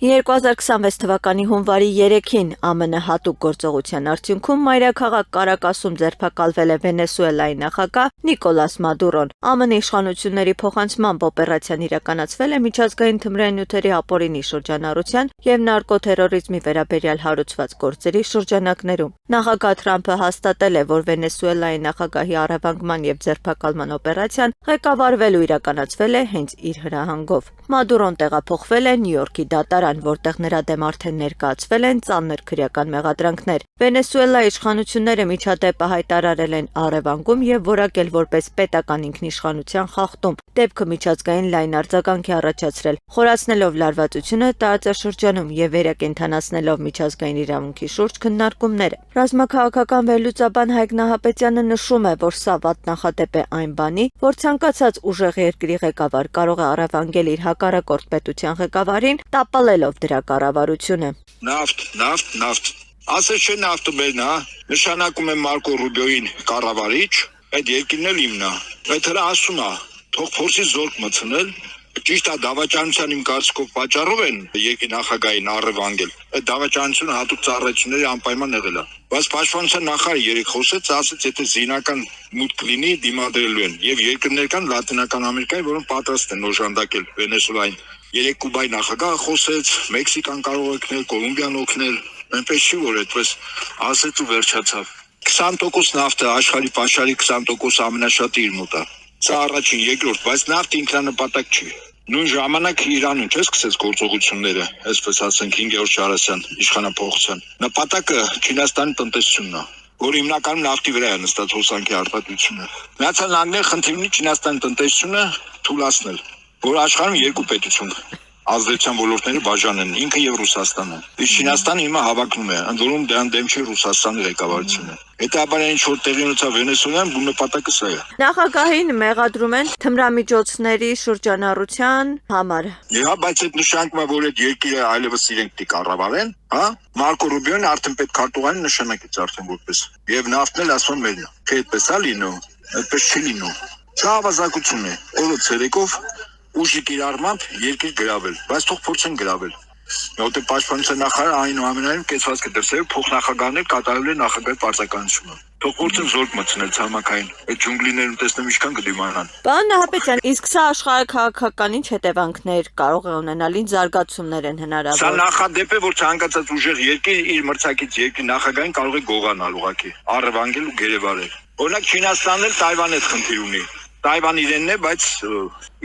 2026 թվականի հունվարի 3-ին ԱՄՆ հատուկ գործողության արդյունքում մայրաքաղաք Կարակասում ձերբակալվել է Վենեսուելայի նախագահ Նիկոլաս Մադուրոն։ ԱՄՆ իշխանությունների փոխանցմամբ օպերացիան իրականացվել է միջազգային թմրային նյութերի ապօրինի շրջանառության եւ նարկոթերորիզմի վերաբերյալ հարուցված գործերի շրջանակներում։ Նախագահ Թրամփը հաստատել է, որ Վենեսուելայի նախագահի առևանգման եւ ձերբակալման օպերացիան ղեկավարվել ու իրականացվել է հենց իր հրահանգով։ Մադուրոն տեղափոխվել է Նյու Յորքի դատարան, որտեղ նրա դեմ արդեն ներկայացվել են ծանր քրեական մեղադրանքներ։ Վենեսուելայի իշխանությունները միջադեպը հայտարարել են առևանգում եւ որակել որպես պետական ինքնիշխանության խախտում։ Դեպքը միջազգային լայն արձագանք է առաջացրել, խորացնելով լարվածությունը տարածաշրջանում եւ վերակենդանացնելով միջազգային իրավունքի շուրջ քննարկումները։ Ռազմաքաղաքական վերլուծաբան Հայկ Նահապետյանը նշում է, որ սա վատ նախադեպ է այն բանի, որ ցանկացած ուժեղ երկրի ղեկավար կարող է առևանգել իր հակառակորդ պետության ղեկավարին, տապալելով դրա կառավարությունը։ Նավթ։ Ասես չէ նավթը մերն է, նշանակում է Մարկո Ռուբիոյին կառավարիչ, այդ երկիրն էլ իմն է։ Այդ հրա ասում է, թող փորձի զորք մտցնել, ճիշտ է դավաճանության իմ կարծիքով պատճառով են երկրի նախագահին առևանգել։ Այդ դավաճանությունը հատուկ ծառայությունների անպայման եղել է։ Բայց պաշտպանության նախարարը երեք խոսեց, ասաց, եթե զինական մուտք լինի, դիմադրելու են։ Եվ երկրներ կան Լատինական Ամերիկայի, որոնք պատրաստ են օժանդակել Վենեսուելային։ Երեք Կուբայի նախագահը խոսեց, Մեքսիկան կարող է օգնել, Կոլումբիան օգնել, այնպես չի որ այդպես ասեց ու վերջացավ։ 20% նավթը աշխարհի պաշարի 20% ամենաշատը իր մոտ է։ Սա առաջին, երկրորդ, բայց նավթը ինքնանպատակ չի։ Նույն ժամանակ Իրանում չէ՞ սկսեց գործողությունները, այսպես ասենք 5-րդ Շարասյան իշխանափոխության։ Նպատակը Չինաստանի տնտեսությունն է, որ հիմնականում նավթի վրա է նստած հոսանքի արտադրությունը։ Միացյալ Նահանգները խնդիր ունի Չինաստանի տնտեսությունը թուլացնել, որ աշխարհում երկու պետություն ազդեցության ոլորտները բաժանեն, ինքը եւ Ռուսաստանը։ Իսկ Չինաստանը հիմա հավակնում է, ընդ որում դրան դեմ չի Ռուսաստանի ղեկավարությունը։ Հետաբար ինչ որ տեղի ունեցավ Վենեսուելայում, բու նպատակը սա է։ Նախագահին մեղադրում են թմրամիջոցների շրջանառության համար։ Հա, բայց այդ նշանակում է, որ այդ երկիրը այլևս իրենք պիտի կառավարեն, հա։ Մարկո Ռուբիոն արդեն պետքարտուղարին նշանակեց արդեն որպես։ Եվ նավթն էլ ասում մերն է։ Թե այդպես է լինում, այդպես չի լինում։ Սա ավազակություն է։ Օրը ցերեկով ուժի կիրառմամբ երկիր գրավել, բայց թող փորձեն գրավել։ Որտե պաշտպանության նախարարը այնուամենայնիվ կեցված կդրսել փոխնախագահներ կատարել են նախագահի պարտականությունը։ Թող փորձեն զորք մտցնել ցամաքային։ Այդ ջունգլիներում տեսնեմ ինչքան կդիմանան։ Պարոն Նահապետյան, իսկ սա աշխարհաքաղաքական ինչ հետևանքներ կարող է ունենալ, ինչ զարգացումներ են հնարավոր։ Սա նախադեպ է, որ ցանկացած ուժեղ երկիր իր մրցակից երկրի նախագահին կարող է գողանալ ուղղակի, առևանգել ու գերեվարել։ Օրինակ Չինաստանն էլ Թայվանի հետ խնդիր ունի։ Թայվան իրենն է, բայց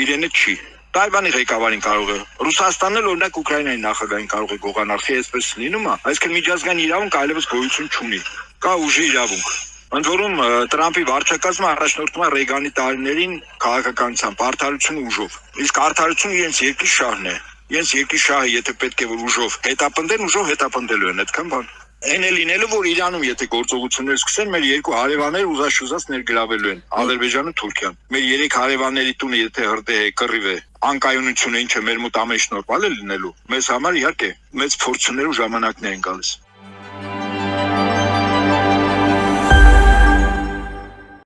իրենը չի։ Թայվանի ղեկավարին կարող է։ Ռուսաստանն էլ օրինակ Ուկրաինայի նախագահին կարող է գողանալ, թե այսպես լինում է, այսինքն միջազգային իրավունք այլևս գոյություն չունի։ Կա ուժի իրավունք։ Ընդ որում Տրամփի վարչակազմը առաջնորդում է Ռեյգանի տարիներին քաղաքականությամբ, արդարություն ուժով։ Իսկ արդարությունը իրենց երկրի շահն է։ Իրենց երկրի շահը եթե պետք է որ ուժով հետապնդեն, ուժով հետապնդելու են, այդքան բան։ Այն է լինելու, որ Իրանում եթե գործողություններ սկսեն, մեր երկու հարևաններ ուզած ներգրավելու են, Ադրբեջանը, Թուրքիան։ Մեր 3 հարևանների տունը եթե հրդեհ է, կռիվ է, անկայունությունը ինչը մեր մոտ ամենաշնորհալ է լինելու, մեզ համար իհարկե մեծ փորձություններ ու ժամանակներ են գալիս։